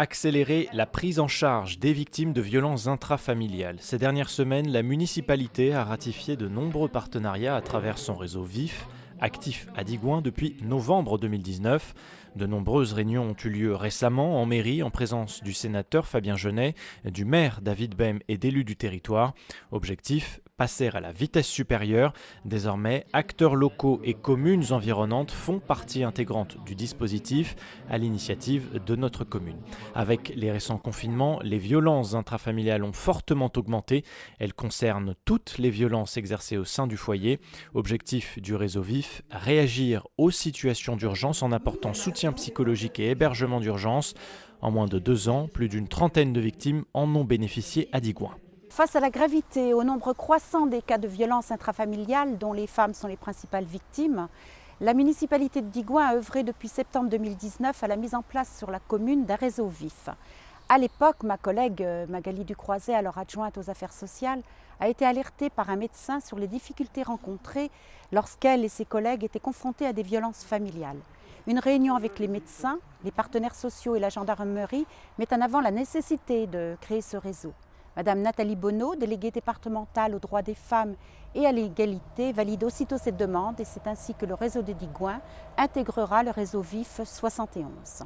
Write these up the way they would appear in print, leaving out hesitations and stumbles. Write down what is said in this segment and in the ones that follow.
Accélérer la prise en charge des victimes de violences intrafamiliales. Ces dernières semaines, la municipalité a ratifié de nombreux partenariats à travers son réseau VIF, actif à Digoin depuis novembre 2019. De nombreuses réunions ont eu lieu récemment en mairie en présence du sénateur Fabien Genet, du maire David Bem et d'élus du territoire. Objectif, passer à la vitesse supérieure. Désormais, acteurs locaux et communes environnantes font partie intégrante du dispositif à l'initiative de notre commune. Avec les récents confinements, les violences intrafamiliales ont fortement augmenté. Elles concernent toutes les violences exercées au sein du foyer. Objectif du réseau VIF, réagir aux situations d'urgence en apportant soutien psychologique et hébergement d'urgence. En moins de 2 ans, plus d'une trentaine de victimes en ont bénéficié à Digoin. Face à la gravité et au nombre croissant des cas de violences intrafamiliales dont les femmes sont les principales victimes, la municipalité de Digoin a œuvré depuis septembre 2019 à la mise en place sur la commune d'un réseau VIF. À l'époque, ma collègue Magali Ducroiset, alors adjointe aux affaires sociales, a été alertée par un médecin sur les difficultés rencontrées lorsqu'elle et ses collègues étaient confrontés à des violences familiales. Une réunion avec les médecins, les partenaires sociaux et la gendarmerie met en avant la nécessité de créer ce réseau. Madame Nathalie Bonneau, déléguée départementale aux droits des femmes et à l'égalité, valide aussitôt cette demande et c'est ainsi que le réseau de Digoin intégrera le réseau VIF 71.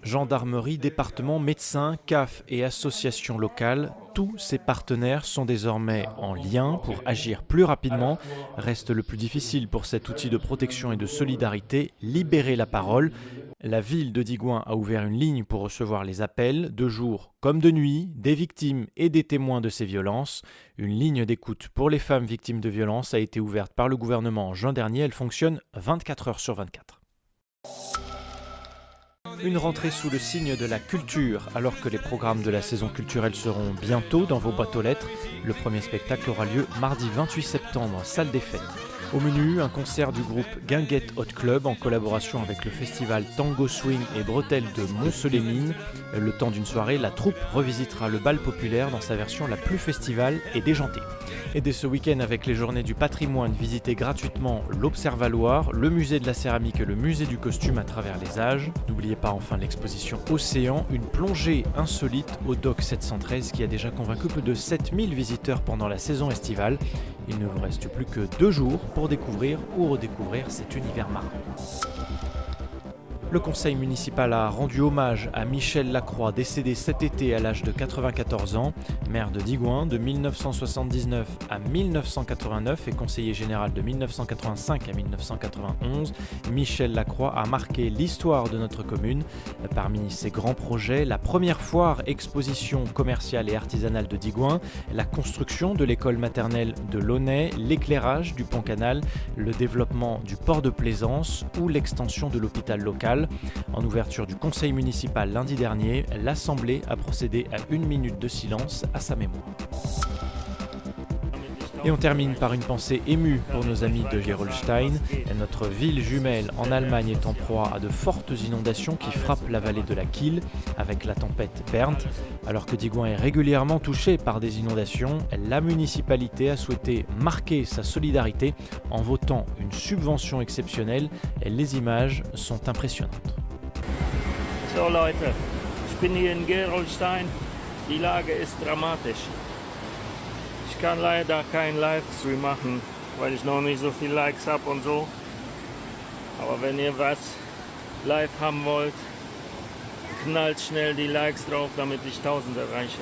Gendarmerie, département, médecins, CAF et associations locales, tous ces partenaires sont désormais en lien pour agir plus rapidement. Reste le plus difficile pour cet outil de protection et de solidarité, libérer la parole. La ville de Digoin a ouvert une ligne pour recevoir les appels, de jour comme de nuit, des victimes et des témoins de ces violences. Une ligne d'écoute pour les femmes victimes de violences a été ouverte par le gouvernement en juin dernier. Elle fonctionne 24 heures sur 24. Une rentrée sous le signe de la culture, alors que les programmes de la saison culturelle seront bientôt dans vos boîtes aux lettres. Le premier spectacle aura lieu mardi 28 septembre, salle des fêtes. Au menu, un concert du groupe Guinguette Hot Club en collaboration avec le festival Tango Swing et Bretelles de Mont-Soleil-Mines. Le temps d'une soirée, la troupe revisitera le bal populaire dans sa version la plus festivale et déjantée. Et dès ce week-end, avec les journées du patrimoine, visitez gratuitement l'Observatoire, le musée de la céramique et le musée du costume à travers les âges. N'oubliez pas enfin l'exposition Océan, une plongée insolite au Dock 713 qui a déjà convaincu plus de 7000 visiteurs pendant la saison estivale. Il ne vous reste plus que 2 jours pour découvrir ou redécouvrir cet univers marin. Le conseil municipal a rendu hommage à Michel Lacroix, décédé cet été à l'âge de 94 ans, maire de Digoin de 1979 à 1989 et conseiller général de 1985 à 1991. Michel Lacroix a marqué l'histoire de notre commune. Parmi ses grands projets, la première foire exposition commerciale et artisanale de Digoin, la construction de l'école maternelle de Launay, l'éclairage du pont-canal, le développement du port de plaisance ou l'extension de l'hôpital local. En ouverture du conseil municipal lundi dernier, l'Assemblée a procédé à 1 minute de silence à sa mémoire. Et on termine par une pensée émue pour nos amis de Gerolstein. Notre ville jumelle en Allemagne est en proie à de fortes inondations qui frappent la vallée de la Kiel avec la tempête Bernd. Alors que Digoin est régulièrement touché par des inondations, la municipalité a souhaité marquer sa solidarité en votant une subvention exceptionnelle. Les images sont impressionnantes. So Leute, ich bin hier in Gerolstein. Die Lage ist dramatisch. Ich kann leider kein Livestream machen, weil ich noch nicht so viele Likes habe und so. Aber wenn ihr was live haben wollt, knallt schnell die Likes drauf, damit ich 1000 erreiche.